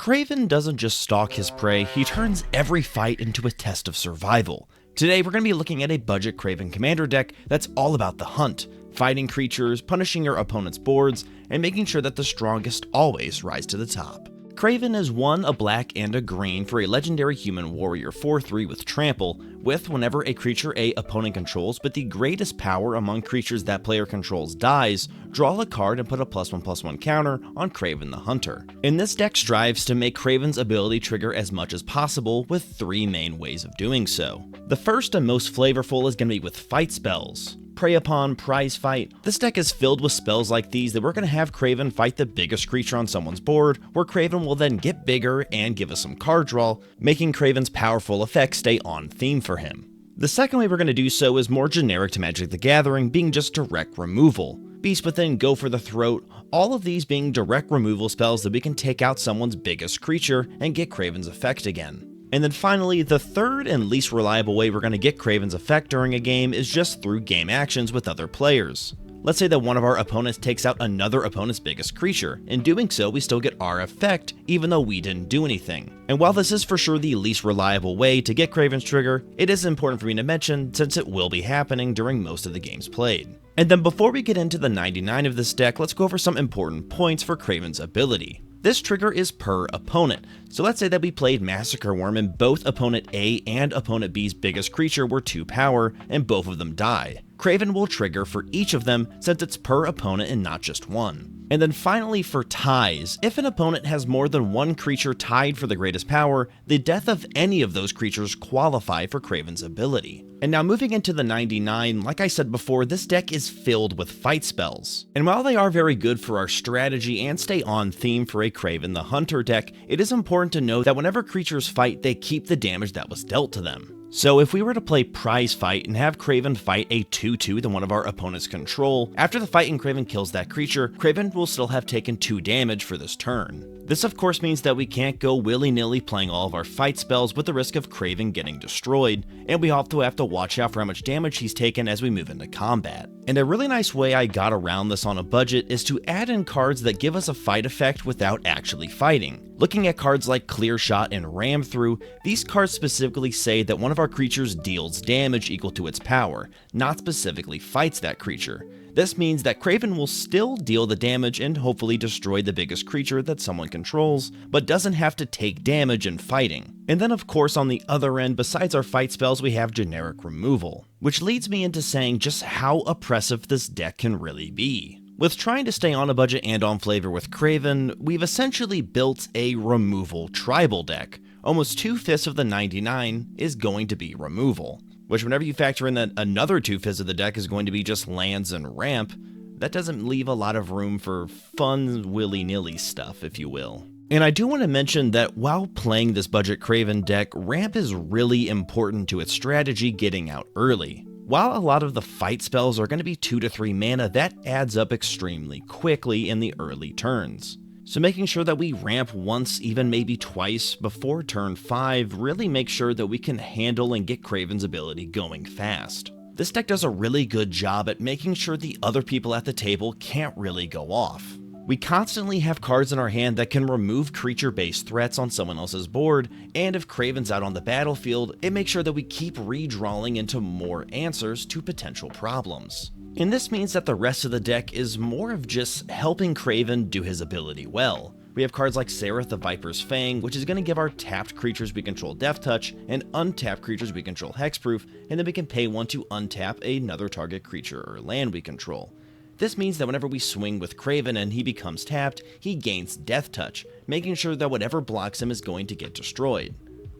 Kraven doesn't just stalk his prey, he turns every fight into a test of survival. Today we're going to be looking at a budget Kraven commander deck that's all about the hunt, fighting creatures, punishing your opponent's boards, and making sure that the strongest always rise to the top. Kraven is 1, a black, and a green for a legendary human warrior 4/3 with trample, with whenever a creature a opponent controls but the greatest power among creatures that player controls dies, draw a card and put a +1/+1 counter on Kraven the Hunter. And this deck strives to make Kraven's ability trigger as much as possible with 3 main ways of doing so. The first and most flavorful is going to be with fight spells. Prey upon, prize fight. This deck is filled with spells like these that we're going to have Kraven fight the biggest creature on someone's board, where Kraven will then get bigger and give us some card draw, making Kraven's powerful effects stay on theme for him. The second way we're going to do so is more generic to Magic the Gathering, being just direct removal. Beast Within, Go for the Throat, all of these being direct removal spells that we can take out someone's biggest creature and get Kraven's effect again. And then finally, the third and least reliable way we're going to get Kraven's effect during a game is just through game actions with other players. Let's say that one of our opponents takes out another opponent's biggest creature. In doing so, we still get our effect, even though we didn't do anything. And while this is for sure the least reliable way to get Kraven's trigger, it is important for me to mention since it will be happening during most of the games played. And then before we get into the 99 of this deck, let's go over some important points for Kraven's ability. This trigger is per opponent, so let's say that we played Massacre Worm and both opponent A and opponent B's biggest creature were 2 power, and both of them die. Kraven will trigger for each of them since it's per opponent and not just one. And then finally for ties, if an opponent has more than 1 creature tied for the greatest power, the death of any of those creatures qualify for Kraven's ability. And now moving into the 99, like I said before, this deck is filled with fight spells. And while they are very good for our strategy and stay on theme for a Kraven the Hunter deck, it is important to know that whenever creatures fight, they keep the damage that was dealt to them. So if we were to play Prize Fight and have Kraven fight a 2/2 that one of our opponents control, after the fight and Kraven kills that creature, Kraven will still have taken 2 damage for this turn. This of course means that we can't go willy-nilly playing all of our fight spells with the risk of Kraven getting destroyed, and we also have to watch out for how much damage he's taken as we move into combat. And a really nice way I got around this on a budget is to add in cards that give us a fight effect without actually fighting. Looking at cards like Clear Shot and Ram Through, these cards specifically say that one of our creatures deals damage equal to its power, not specifically fights that creature. This means that Kraven will still deal the damage and hopefully destroy the biggest creature that someone controls, but doesn't have to take damage in fighting. And then of course on the other end, besides our fight spells, we have generic removal, which leads me into saying just how oppressive this deck can really be. With trying to stay on a budget and on flavor with Kraven, we've essentially built a removal tribal deck. Almost 2/5 of the 99 is going to be removal, which whenever you factor in that another 2/5 of the deck is going to be just lands and ramp, that doesn't leave a lot of room for fun willy-nilly stuff, if you will. And I do want to mention that while playing this budget Kraven deck, ramp is really important to its strategy getting out early. While a lot of the fight spells are going to be 2 to 3 mana, that adds up extremely quickly in the early turns. So making sure that we ramp once, even maybe twice, before turn 5 really makes sure that we can handle and get Kraven's ability going fast. This deck does a really good job at making sure the other people at the table can't really go off. We constantly have cards in our hand that can remove creature-based threats on someone else's board, and if Kraven's out on the battlefield, it makes sure that we keep redrawing into more answers to potential problems. And this means that the rest of the deck is more of just helping Kraven do his ability well. We have cards like Sereth the Viper's Fang, which is going to give our tapped creatures we control Death Touch, and untapped creatures we control Hexproof, and then we can pay 1 to untap another target creature or land we control. This means that whenever we swing with Kraven and he becomes tapped, he gains Death Touch, making sure that whatever blocks him is going to get destroyed.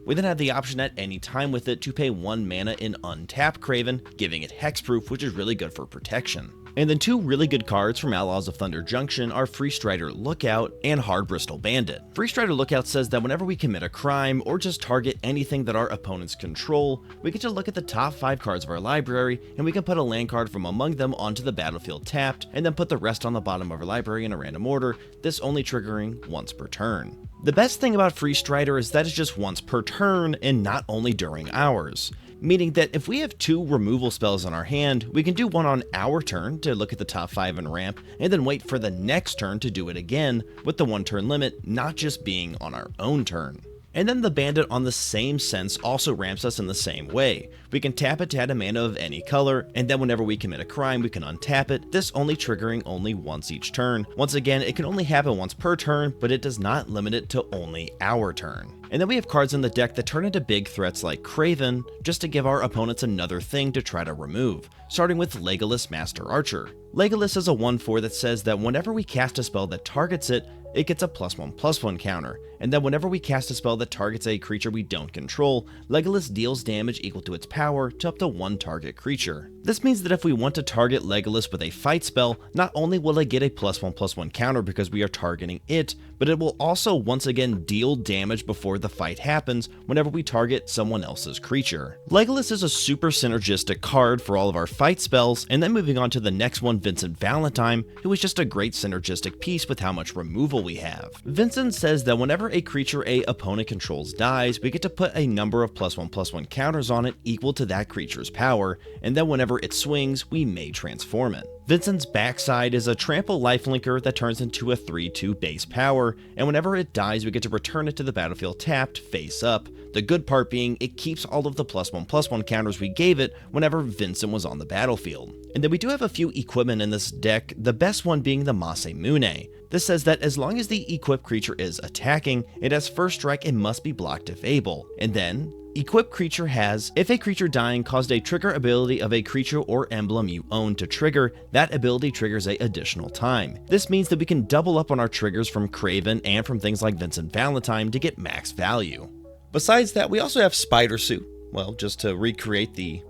We then have the option at any time with it to pay 1 mana and untap Kraven, giving it Hexproof, which is really good for protection. And then 2 really good cards from Outlaws of Thunder Junction are Free Strider Lookout and Hard Bristol Bandit. Free Strider Lookout says that whenever we commit a crime or just target anything that our opponents control, we get to look at the top 5 cards of our library and we can put a land card from among them onto the battlefield tapped and then put the rest on the bottom of our library in a random order, this only triggering once per turn. The best thing about Free Strider is that it's just once per turn and not only during hours. meaning that if we have 2 removal spells in our hand, we can do one on our turn to look at the top 5 and ramp, and then wait for the next turn to do it again, with the 1 turn limit not just being on our own turn. And then the bandit on the same sense also ramps us in the same way. We can tap it to add a mana of any color, and then whenever we commit a crime we can untap it, this only triggering only once each turn. Once again, it can only happen once per turn, but it does not limit it to only our turn. And then we have cards in the deck that turn into big threats like Kraven, just to give our opponents another thing to try to remove, starting with Legolas Master Archer. Legolas is a 1/4 that says that whenever we cast a spell that targets it, it gets a +1/+1 counter, and then whenever we cast a spell that targets a creature we don't control, Legolas deals damage equal to its power to up to 1 target creature. This means that if we want to target Legolas with a fight spell, not only will it get a +1/+1 counter because we are targeting it, but it will also once again deal damage before the fight happens whenever we target someone else's creature. Legolas is a super synergistic card for all of our fight spells, and then moving on to the next one, Vincent Valentine, who is just a great synergistic piece with how much removal we have. Vincent says that whenever a creature a opponent controls dies, we get to put a number of +1/+1 counters on it equal to that creature's power, and then whenever it swings, we may transform it. Vincent's backside is a trample lifelinker that turns into a 3/2 base power, and whenever it dies we get to return it to the battlefield tapped, face up. The good part being it keeps all of the +1/+1 counters we gave it whenever Vincent was on the battlefield. And then we do have a few equipment in this deck, the best one being the Masamune. This says that as long as the equipped creature is attacking, it has first strike and must be blocked if able. And then equipped creature has, if a creature dying caused a trigger ability of a creature or emblem you own to trigger, that ability triggers a additional time. This means that we can double up on our triggers from Kraven and from things like Vincent Valentine to get max value. Besides that, we also have Spider Suit, well, just to recreate the...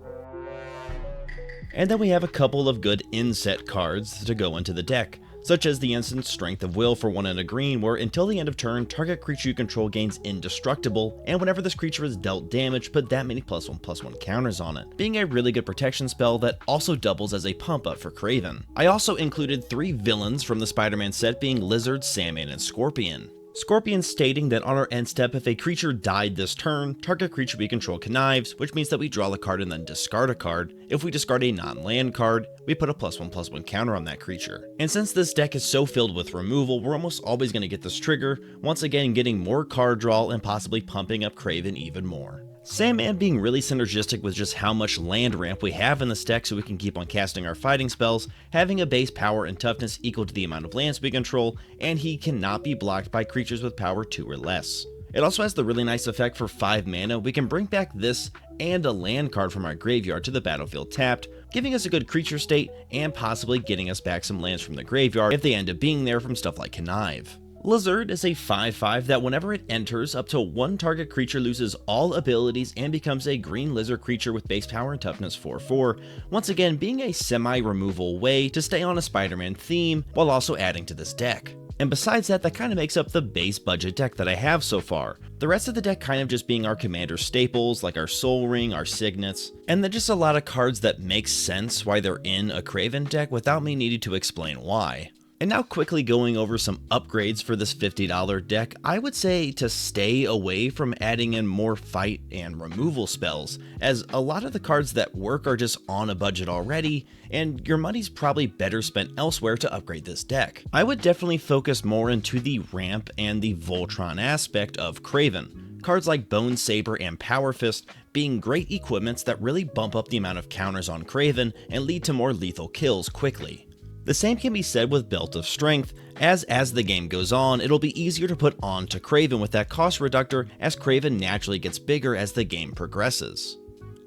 And then we have a couple of good inset cards to go into the deck, such as the instant Strength of Will for 1 and a green, where until the end of turn, target creature you control gains indestructible, and whenever this creature is dealt damage, put that many +1/+1 counters on it, being a really good protection spell that also doubles as a pump up for Kraven. I also included 3 villains from the Spider-Man set, being Lizard, Sandman, and Scorpion. Scorpion stating that on our end step, if a creature died this turn, target creature we control connives, which means that we draw a card and then discard a card. If we discard a non-land card, we put a +1/+1 counter on that creature. And since this deck is so filled with removal, we're almost always going to get this trigger, once again getting more card draw and possibly pumping up Kraven even more. Sandman being really synergistic with just how much land ramp we have in this deck so we can keep on casting our fighting spells, having a base power and toughness equal to the amount of lands we control, and he cannot be blocked by creatures with power 2 or less. It also has the really nice effect for 5 mana, we can bring back this and a land card from our graveyard to the battlefield tapped, giving us a good creature state and possibly getting us back some lands from the graveyard if they end up being there from stuff like Connive. Lizard is a 5/5 that whenever it enters, up to 1 target creature loses all abilities and becomes a green lizard creature with base power and toughness 4/4, once again being a semi-removal way to stay on a Spider-Man theme while also adding to this deck. And besides that, that kind of makes up the base budget deck that I have so far. The rest of the deck kind of just being our commander staples like our Soul Ring, our Signets, and then just a lot of cards that make sense why they're in a Kraven deck without me needing to explain why. And now quickly going over some upgrades for this $50 deck, I would say to stay away from adding in more fight and removal spells, as a lot of the cards that work are just on a budget already, and your money's probably better spent elsewhere to upgrade this deck. I would definitely focus more into the ramp and the Voltron aspect of Kraven. Cards like Bone Saber and Power Fist being great equipments that really bump up the amount of counters on Kraven and lead to more lethal kills quickly. The same can be said with Belt of Strength, as the game goes on, it'll be easier to put on to Kraven with that cost reductor as Kraven naturally gets bigger as the game progresses.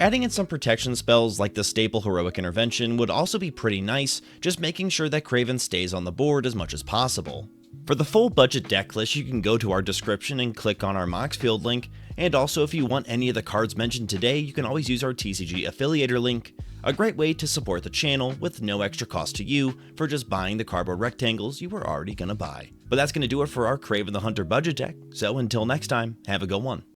Adding in some protection spells like the staple Heroic Intervention would also be pretty nice, just making sure that Kraven stays on the board as much as possible. For the full budget deck list, you can go to our description and click on our Moxfield link, and also if you want any of the cards mentioned today, you can always use our TCG affiliator link. A great way to support the channel with no extra cost to you for just buying the cardboard rectangles you were already gonna buy. But that's gonna do it for our Kraven the Hunter budget deck, so until next time, have a good one.